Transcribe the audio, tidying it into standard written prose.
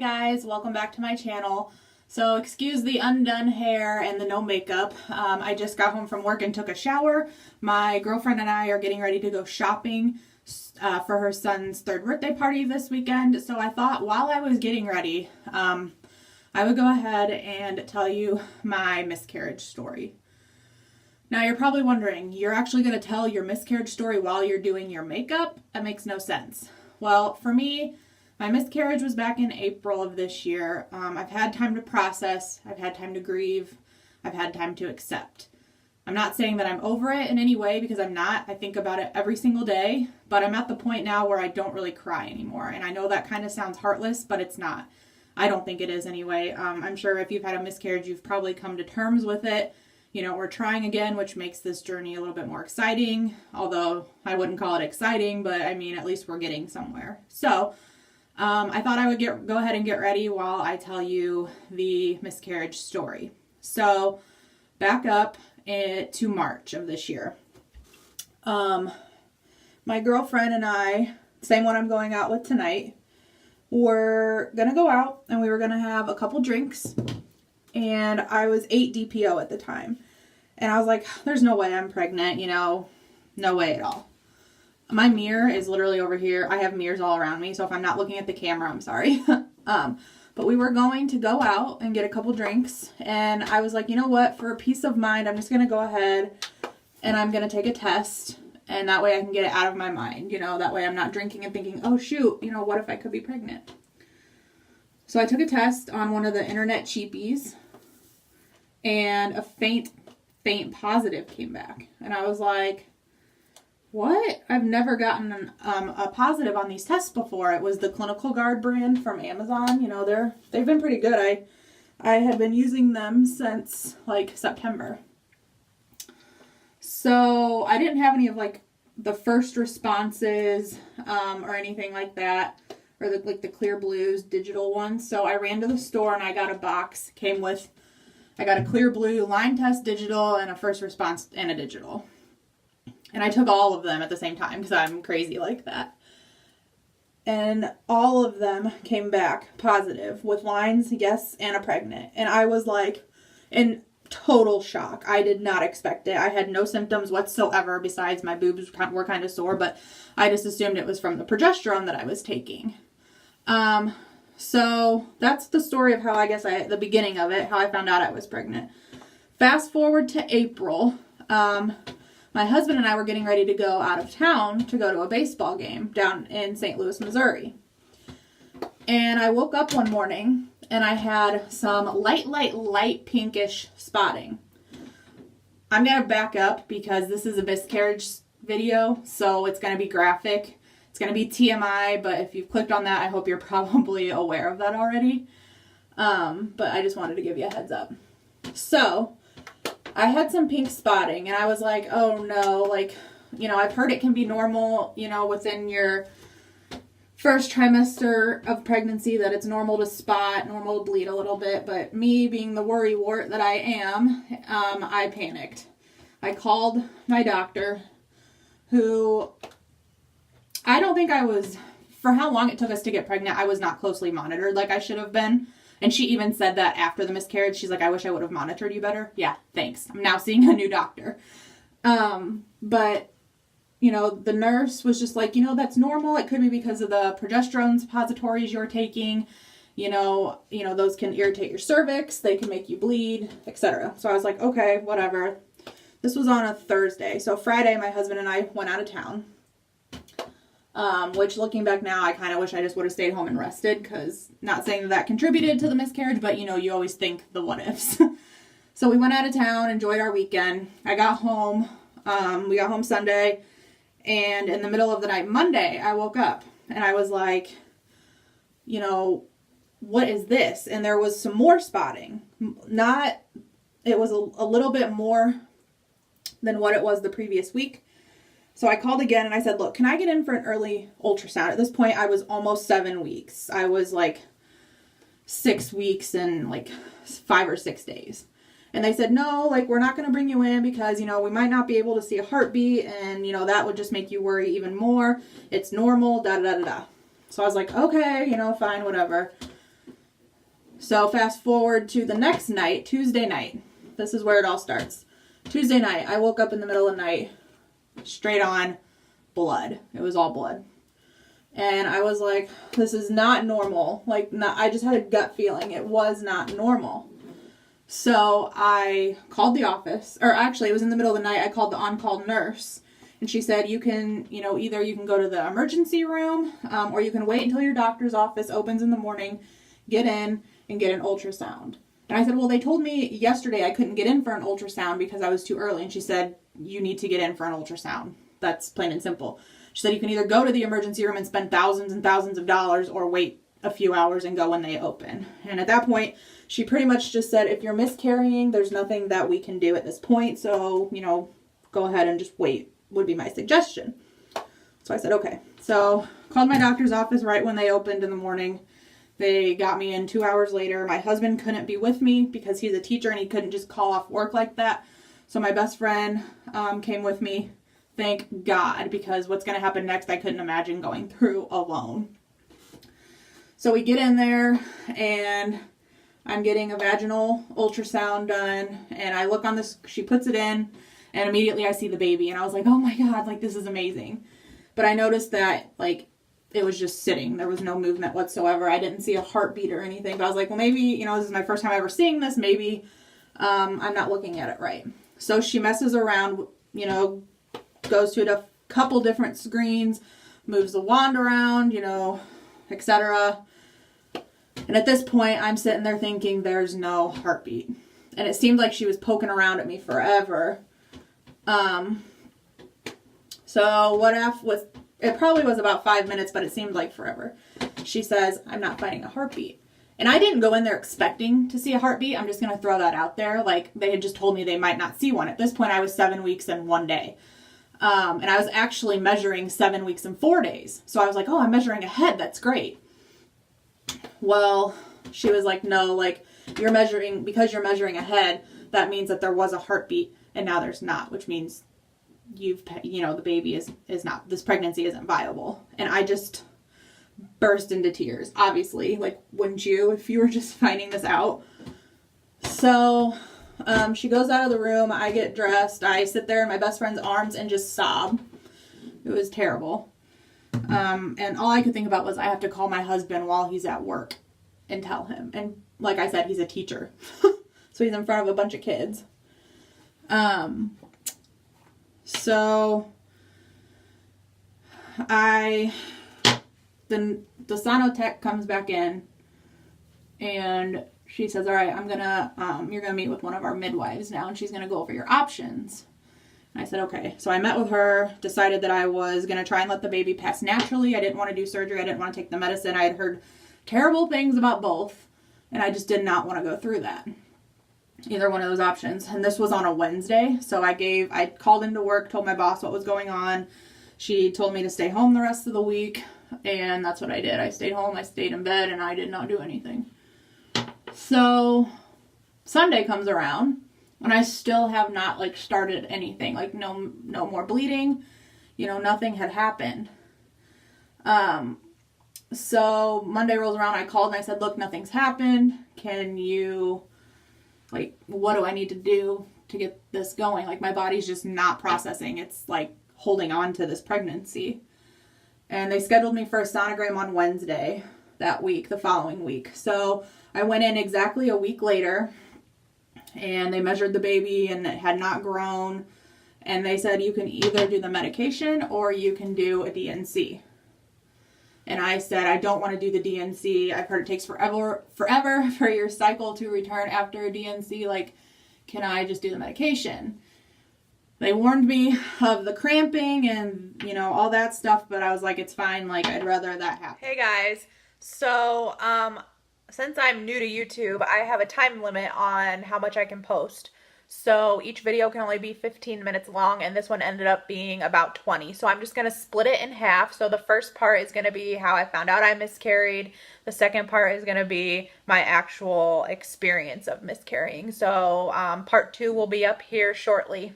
guys, welcome back to my channel. So excuse the undone hair and the no makeup. I just got home from work and took a shower. My girlfriend and I are getting ready to go shopping for her son's third birthday party this weekend. So I thought while I was getting ready, I would go ahead and tell you my miscarriage story. Now you're probably wondering, you're actually going to tell your miscarriage story while you're doing your makeup? That makes no sense. Well, for me, my miscarriage was back in April of this year. I've had time to process, I've had time to grieve, I've had time to accept. I'm not saying that I'm over it in any way because I'm not. I think about it every single day, but I'm at the point now where I don't really cry anymore. And I know that kind of sounds heartless, but it's not. I don't think it is anyway. I'm sure if you've had a miscarriage, you've probably come to terms with it. You know, we're trying again, which makes this journey a little bit more exciting. Although I wouldn't call it exciting, but I mean, at least we're getting somewhere. So I thought I would go ahead and get ready while I tell you the miscarriage story. So back up to March of this year. My girlfriend and I, same one I'm going out with tonight, were going to go out and we were going to have a couple drinks. And I was 8 DPO at the time. And I was like, there's no way I'm pregnant, you know, no way at all. My mirror is literally over here. I have mirrors all around me, so if I'm not looking at the camera, I'm sorry. But we were going to go out and get a couple drinks, and I was like, you know what, for peace of mind, I'm just going to go ahead and I'm going to take a test, and that way I can get it out of my mind, you know, that way I'm not drinking and thinking, oh shoot, you know, what if I could be pregnant? So I took a test on one of the internet cheapies, and a faint positive came back, and I was like, what? I've never gotten a positive on these tests before. It was the Clinical Guard brand from Amazon. You know, they've been pretty good. I had been using them since like September. So I didn't have any of like the first responses or anything like that, or the Clear Blues digital ones. So I ran to the store and I got a box. I got a Clear Blue line test digital and a first response and a digital. And I took all of them at the same time because I'm crazy like that. And all of them came back positive with lines, yes, and a pregnant. And I was like in total shock. I did not expect it. I had no symptoms whatsoever besides my boobs were kind of sore, but I just assumed it was from the progesterone that I was taking. So that's the story of how the beginning of it, how I found out I was pregnant. Fast forward to April. My husband and I were getting ready to go out of town to go to a baseball game down in St. Louis, Missouri. And I woke up one morning and I had some light pinkish spotting. I'm going to back up because this is a miscarriage video, so it's going to be graphic. It's going to be TMI, but if you've clicked on that, I hope you're probably aware of that already. But I just wanted to give you a heads up. So I had some pink spotting and I was like, oh no, like, you know, I've heard it can be normal, you know, within your first trimester of pregnancy, that it's normal to spot, normal to bleed a little bit. But me being the worry wart that I am, I panicked. I called my doctor, who I don't think for how long it took us to get pregnant, I was not closely monitored like I should have been. And she even said that after the miscarriage. She's like, I wish I would have monitored you better. Yeah, thanks. I'm now seeing a new doctor. But, you know, the nurse was just like, you know, that's normal. It could be because of the progesterone suppositories you're taking. You know, those can irritate your cervix. They can make you bleed, etc. So I was like, okay, whatever. This was on a Thursday. So Friday, my husband and I went out of town. Which looking back now, I kind of wish I just would have stayed home and rested, because not saying that contributed to the miscarriage, but you know, you always think the what ifs. So we went out of town, enjoyed our weekend. I got home, we got home Sunday, and in the middle of the night, Monday, I woke up and I was like, you know, what is this? And there was some more spotting. It was a little bit more than what it was the previous week. So I called again and I said, look, can I get in for an early ultrasound? At this point, I was almost 7 weeks. I was like 6 weeks and like 5 or 6 days. And they said, no, like, we're not going to bring you in because, you know, we might not be able to see a heartbeat. And, you know, that would just make you worry even more. It's normal, da da da da. So I was like, okay, you know, fine, whatever. So fast forward to the next night, Tuesday night. This is where it all starts. Tuesday night, I woke up in the middle of the night, straight on blood. It was all blood. And I was like, this is not normal. I just had a gut feeling it was not normal. So I called the office, or actually it was in the middle of the night. I called the on-call nurse, and she said, you can, either you can go to the emergency room, or you can wait until your doctor's office opens in the morning, get in and get an ultrasound. And I said, well, they told me yesterday I couldn't get in for an ultrasound because I was too early. And she said, you need to get in for an ultrasound. That's plain and simple. She said, you can either go to the emergency room and spend thousands and thousands of dollars, or wait a few hours and go when they open. And at that point, she pretty much just said, if you're miscarrying, there's nothing that we can do at this point. So, go ahead and just wait would be my suggestion. So I said, okay. So called my doctor's office right when they opened in the morning. They got me in 2 hours later. My husband couldn't be with me because he's a teacher and he couldn't just call off work like that. So my best friend came with me. Thank God, because what's going to happen next, I couldn't imagine going through alone. So we get in there and I'm getting a vaginal ultrasound done, and I look on this, she puts it in, and immediately I see the baby, and I was like, oh my God, this is amazing. But I noticed that, it was just sitting. There was no movement whatsoever. I didn't see a heartbeat or anything, but I was like, well, maybe, this is my first time ever seeing this. Maybe I'm not looking at it right. So she messes around, goes to a couple different screens, moves the wand around, etc. And at this point, I'm sitting there thinking there's no heartbeat. And it seemed like she was poking around at me forever. So it probably was about 5 minutes, but it seemed like forever. She says, I'm not finding a heartbeat. And I didn't go in there expecting to see a heartbeat. I'm just going to throw that out there. They had just told me they might not see one. At this point, I was 7 weeks and 1 day. And I was actually measuring 7 weeks and 4 days. So I was like, oh, I'm measuring ahead. That's great. Well, she was like, no, because you're measuring ahead, that means that there was a heartbeat and now there's not, which means the baby is not, this pregnancy isn't viable. And I just burst into tears, obviously. Wouldn't you if you were just finding this out? So she goes out of the room. I get dressed. I sit there in my best friend's arms and just sob. It was terrible. And all I could think about was I have to call my husband while he's at work and tell him. And like I said, he's a teacher. So he's in front of a bunch of kids. So the sonotech comes back in and she says, all right, you're going to meet with one of our midwives now, and she's going to go over your options. And I said, okay. So I met with her, decided that I was going to try and let the baby pass naturally. I didn't want to do surgery. I didn't want to take the medicine. I had heard terrible things about both, and I just did not want to go through that. Either one of those options. And this was on a Wednesday. So I called into work, told my boss what was going on. She told me to stay home the rest of the week, and that's what I did. I stayed home, I stayed in bed, and I did not do anything. So Sunday comes around, and I still have not started anything. No more bleeding. Nothing had happened. So Monday rolls around, I called and I said, look, nothing's happened. Can you, what do I need to do to get this going? My body's just not processing. It's holding on to this pregnancy. And they scheduled me for a sonogram on Wednesday that week, the following week. So I went in exactly a week later, and they measured the baby, and it had not grown. And they said, you can either do the medication or you can do a DNC. And I said, I don't want to do the DNC. I've heard it takes forever for your cycle to return after a DNC. Can I just do the medication? They warned me of the cramping and, all that stuff, but I was like, it's fine. I'd rather that happen. Hey guys. So, since I'm new to YouTube, I have a time limit on how much I can post. So each video can only be 15 minutes long, and this one ended up being about 20. So I'm just going to split it in half. So the first part is going to be how I found out I miscarried. The second part is going to be my actual experience of miscarrying. So part 2 will be up here shortly.